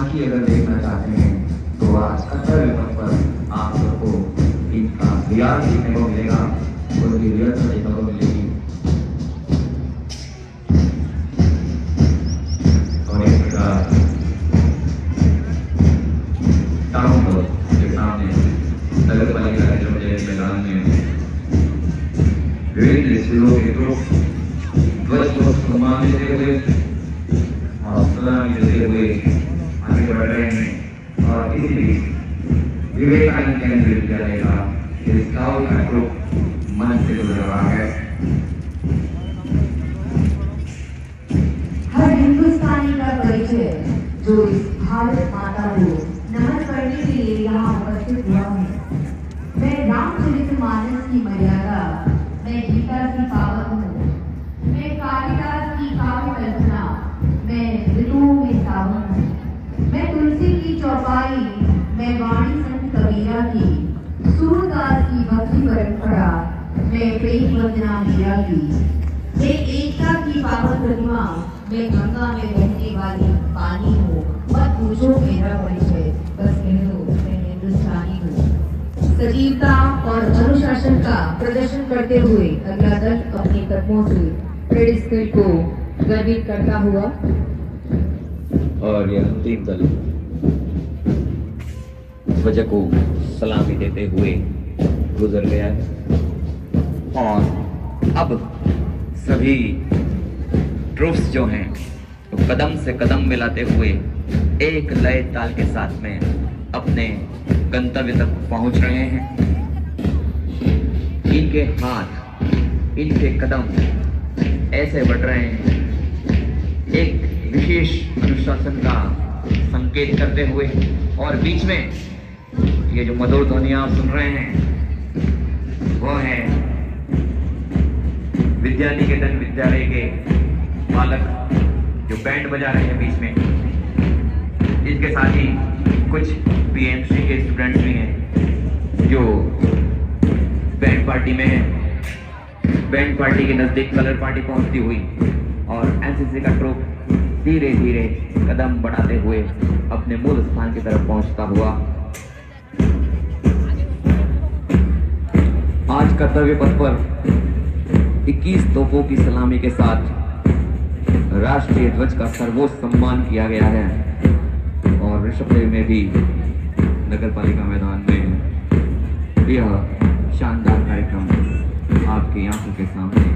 झांकी अगर देखना चाहते हैं तो आज कर्तव्य पथ पर आप सबको इनका रियाज देखने को मिलेगा, उसकी रिहर्सल देखने को मिलेगी। और इस प्रकार टाउन हॉल के सामने नगर पालिका के मैदान में विभिन्न स्कूलों के ग्रुप ध्वज को सम्मान देते हुए और सलामी देते हुए आगे बढ़ रहे हैं। और इसी बीच विवेकानंद केंद्रीय विद्यालय का स्काउट का ग्रुप मंच से गुजर रहा है। हर हिंदुस्तानी का परिचय जो इस भारत माता को नमन करने के लिए यहाँ उपस्थित हुआ है। मैं रामचरितमानस की मर्यादा, मैं गीता की पावन हूँ, मैं कालिदास की काव्य कल्पना, मैं ऋतुओं में सावन हूँ, मैं तुलसी की चौपाई, मैं वाणी संत कबीरा की, सूरदास की भक्ति परंपरा, मैं प्रेम वंदना मीरा की, मैं एकता की पावन प्रतिमा, मैं गंगा में बहने वाली पानी हूँ। मत पूछो मेरा परिचय, बस कह दो मैं हिंदुस्तानी हूँ। सजीवता और अनुशासन का प्रदर्शन करते हुए अगला दल अपने कदमों से परेड स्थल को गर्वित करता हुआ और यह अंतिम दल ध्वज को सलामी देते हुए गुजर गया है। और अब सभी ट्रूप्स जो हैं तो कदम से कदम मिलाते हुए एक लय ताल के साथ में अपने गंतव्य तक पहुंच रहे हैं। इनके हाथ, इनके कदम ऐसे बढ़ रहे हैं, एक विशेष अनुशासन का संकेत करते हुए। और बीच में ये जो मधुर ध्वनियां आप सुन रहे हैं वो है विद्यानिकेतन विद्यालय के बालक जो बैंड बजा रहे हैं बीच में। इसके साथ ही कुछ पीएमसी के स्टूडेंट्स भी हैं जो बैंड पार्टी में हैं। बैंड पार्टी के नजदीक कलर पार्टी पहुंचती हुई और एनसीसी का ट्रूप धीरे धीरे कदम बढ़ाते हुए अपने मूल स्थान की तरफ पहुंचता हुआ आज कर्तव्य पथ पर 21 तोपों की सलामी के साथ राष्ट्रीय ध्वज का सर्वोच्च सम्मान किया गया है। और ऋषभदेव में भी नगर पालिका मैदान में यह शानदार कार्यक्रम आपकी आंखों के सामने।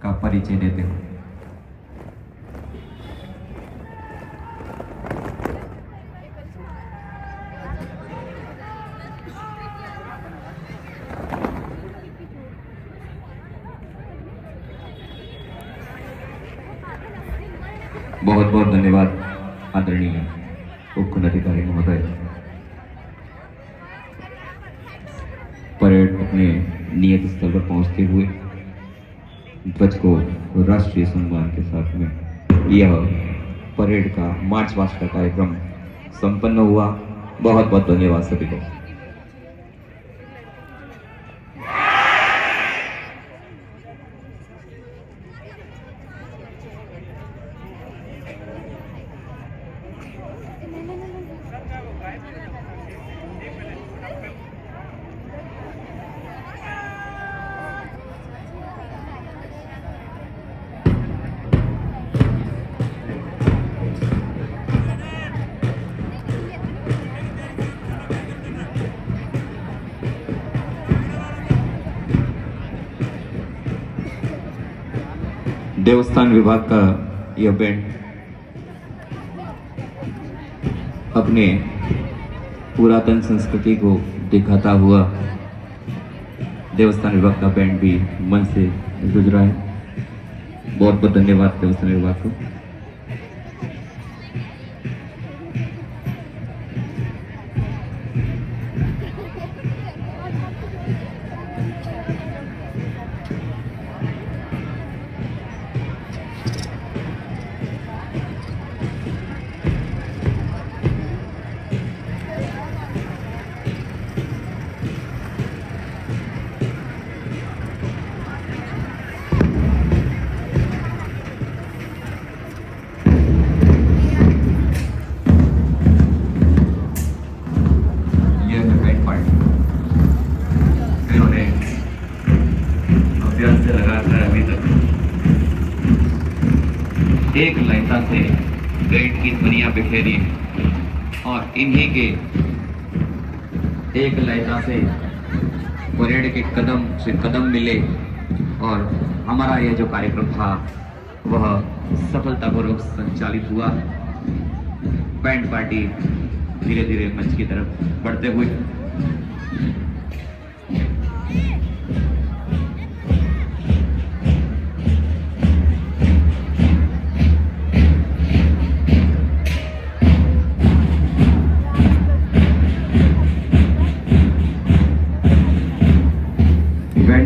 का परिचय देते हो। बहुत बहुत धन्यवाद आदरणीय मुख्य अधिकारी महोदय। परेड अपने नियत स्थल पर पहुंचते हुए ध्वज को राष्ट्रीय सम्मान के साथ में यह परेड का मार्च पास्ट का कार्यक्रम संपन्न हुआ। बहुत बहुत धन्यवाद सभी को। देवस्थान विभाग का यह बैंड अपने पुरातन संस्कृति को दिखाता हुआ देवस्थान विभाग का बैंड भी मन से गुजरा है। बहुत बहुत धन्यवाद देवस्थान विभाग को। एक लयता से बैंड की ध्वनियां बिखेरी और इन्हीं के एक लयता से परेड के कदम से कदम मिले और हमारा यह जो कार्यक्रम था वह सफलतापूर्वक संचालित हुआ। बैंड पार्टी धीरे धीरे मंच की तरफ बढ़ते हुए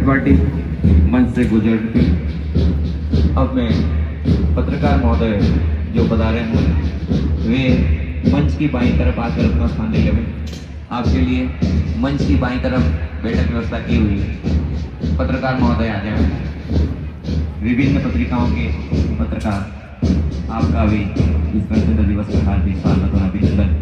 पार्टी मंच से गुजर। अब मैं पत्रकार महोदय जो पधारे हैं वे मंच की बाईं तरफ आकर अपना स्थान ले लेंगे। आपके लिए मंच की बाईं तरफ बैठक व्यवस्था की हुई है। पत्रकार महोदय आ जाए। विभिन्न पत्रिकाओं के पत्रकार आपका भी इस गणतंत्र दिवस पर हार्दिक स्वागत और अभिनंदन।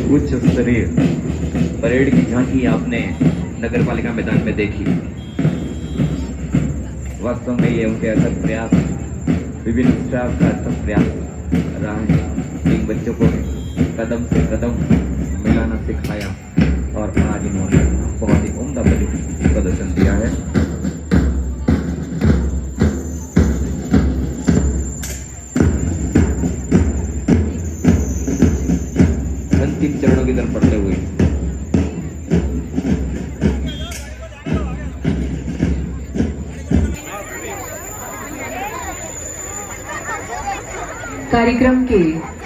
उच्च स्तरीय परेड की झांकी आपने नगर पालिका मैदान में देखी। वास्तव में ये उनके अथक प्रयास, विभिन्न स्टाफ का अथक प्रयास रहा है। इन बच्चों को कदम से कदम मिलाना सिखाया और आज इन्होंने बहुत ही उम्दा प्रदर्शन दिया है। अंतिम चरणों की तरफ बढ़ते हुए कार्यक्रम के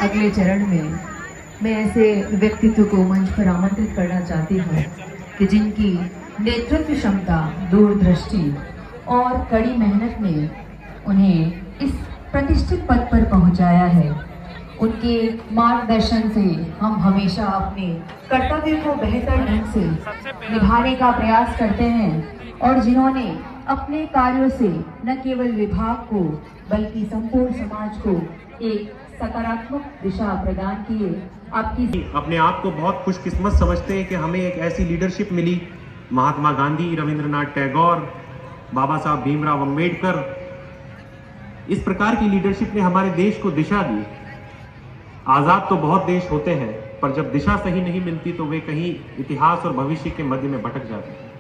अगले चरण में मैं ऐसे व्यक्तित्व को मंच पर आमंत्रित करना चाहती हूँ कि जिनकी नेतृत्व क्षमता, दूरदृष्टि और कड़ी मेहनत ने उन्हें इस प्रतिष्ठित पद पर पहुँचाया है। उनके मार्गदर्शन से हम हमेशा अपने कर्तव्य को बेहतर ढंग से निभाने का प्रयास करते हैं और जिन्होंने अपने कार्यों से न केवल विभाग को बल्कि संपूर्ण समाज को एक सकारात्मक दिशा प्रदान की है। आपकी अपने आप को बहुत खुशकिस्मत समझते हैं कि हमें एक ऐसी लीडरशिप मिली। महात्मा गांधी, रविंद्रनाथ टैगोर, बाबा साहब भीमराव अंबेडकर, इस प्रकार की लीडरशिप ने हमारे देश को दिशा दी। आज़ाद तो बहुत देश होते हैं, पर जब दिशा सही नहीं मिलती तो वे कहीं इतिहास और भविष्य के मध्य में भटक जाते हैं।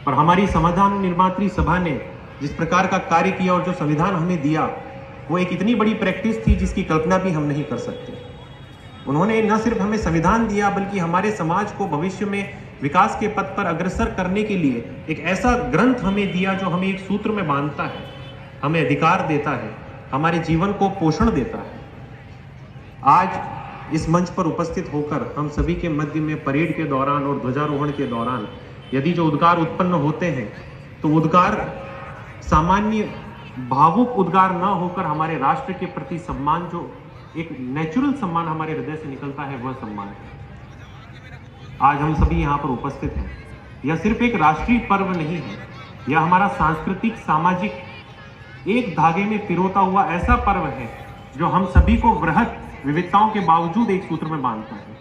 पर हमारी संविधान निर्मात्री सभा ने जिस प्रकार का कार्य किया और जो संविधान हमें दिया वो एक इतनी बड़ी प्रैक्टिस थी जिसकी कल्पना भी हम नहीं कर सकते। उन्होंने न सिर्फ हमें संविधान दिया बल्कि हमारे समाज को भविष्य में विकास के पथ पर अग्रसर करने के लिए एक ऐसा ग्रंथ हमें दिया जो हमें एक सूत्र में बांधता है, हमें अधिकार देता है, हमारे जीवन को पोषण देता है। आज इस मंच पर उपस्थित होकर हम सभी के मध्य में परेड के दौरान और ध्वजारोहण के दौरान यदि जो उद्गार उत्पन्न होते हैं तो उद्गार सामान्य भावुक उद्गार न होकर हमारे राष्ट्र के प्रति सम्मान जो एक नेचुरल सम्मान हमारे हृदय से निकलता है, वह सम्मान है। आज हम सभी यहाँ पर उपस्थित हैं। यह सिर्फ एक राष्ट्रीय पर्व नहीं है, यह हमारा सांस्कृतिक सामाजिक एक धागे में पिरोता हुआ ऐसा पर्व है जो हम सभी को वृहत विविधताओं के बावजूद एक सूत्र में बांधता है।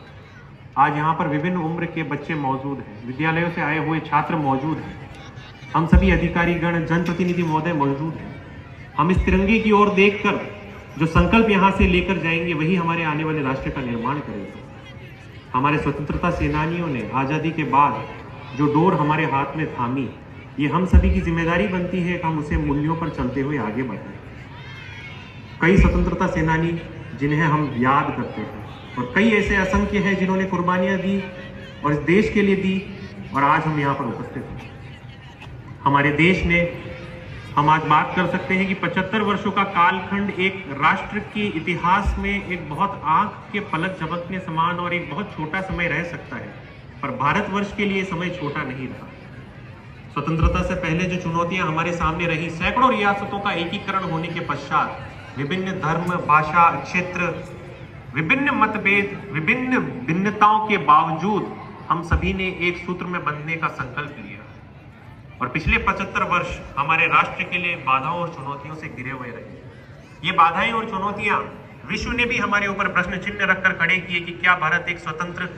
आज यहाँ पर विभिन्न उम्र के बच्चे मौजूद हैं, विद्यालयों से आए हुए छात्र मौजूद हैं, हम सभी अधिकारीगण, जनप्रतिनिधि महोदय मौजूद हैं। हम इस तिरंगे की ओर देखकर जो संकल्प यहाँ से लेकर जाएंगे वही हमारे आने वाले राष्ट्र का निर्माण करेगा। हमारे स्वतंत्रता सेनानियों ने आज़ादी के बाद जो डोर हमारे हाथ में थामी, ये हम सभी की जिम्मेदारी बनती है कि हम उसे मूल्यों पर चलते हुए आगे बढ़ें। कई स्वतंत्रता सेनानी जिन्हें हम याद करते हैं और कई ऐसे असंख्य हैं जिन्होंने कुर्बानियां दी और इस देश के लिए दी, और आज हम यहाँ पर उपस्थित हैं। हमारे देश ने, हम आज बात कर सकते हैं कि 75 वर्षों का कालखंड एक राष्ट्र के इतिहास में एक बहुत आंख के पलक झपकने समान और एक बहुत छोटा समय रह सकता है, पर भारतवर्ष के लिए समय छोटा नहीं रहा। स्वतंत्रता से पहले जो चुनौतियां हमारे सामने रही, सैकड़ों रियासतों का एकीकरण होने के पश्चात विभिन्न धर्म, भाषा, क्षेत्र, विभिन्न मतभेद, विभिन्न भिन्नताओं के बावजूद हम सभी ने एक सूत्र में बंधने का संकल्प लिया और पिछले 75 वर्ष हमारे राष्ट्र के लिए बाधाओं और चुनौतियों से घिरे हुए रहे। ये बाधाएं और चुनौतियां विश्व ने भी हमारे ऊपर प्रश्न चिन्ह रखकर खड़े किए कि क्या भारत एक स्वतंत्र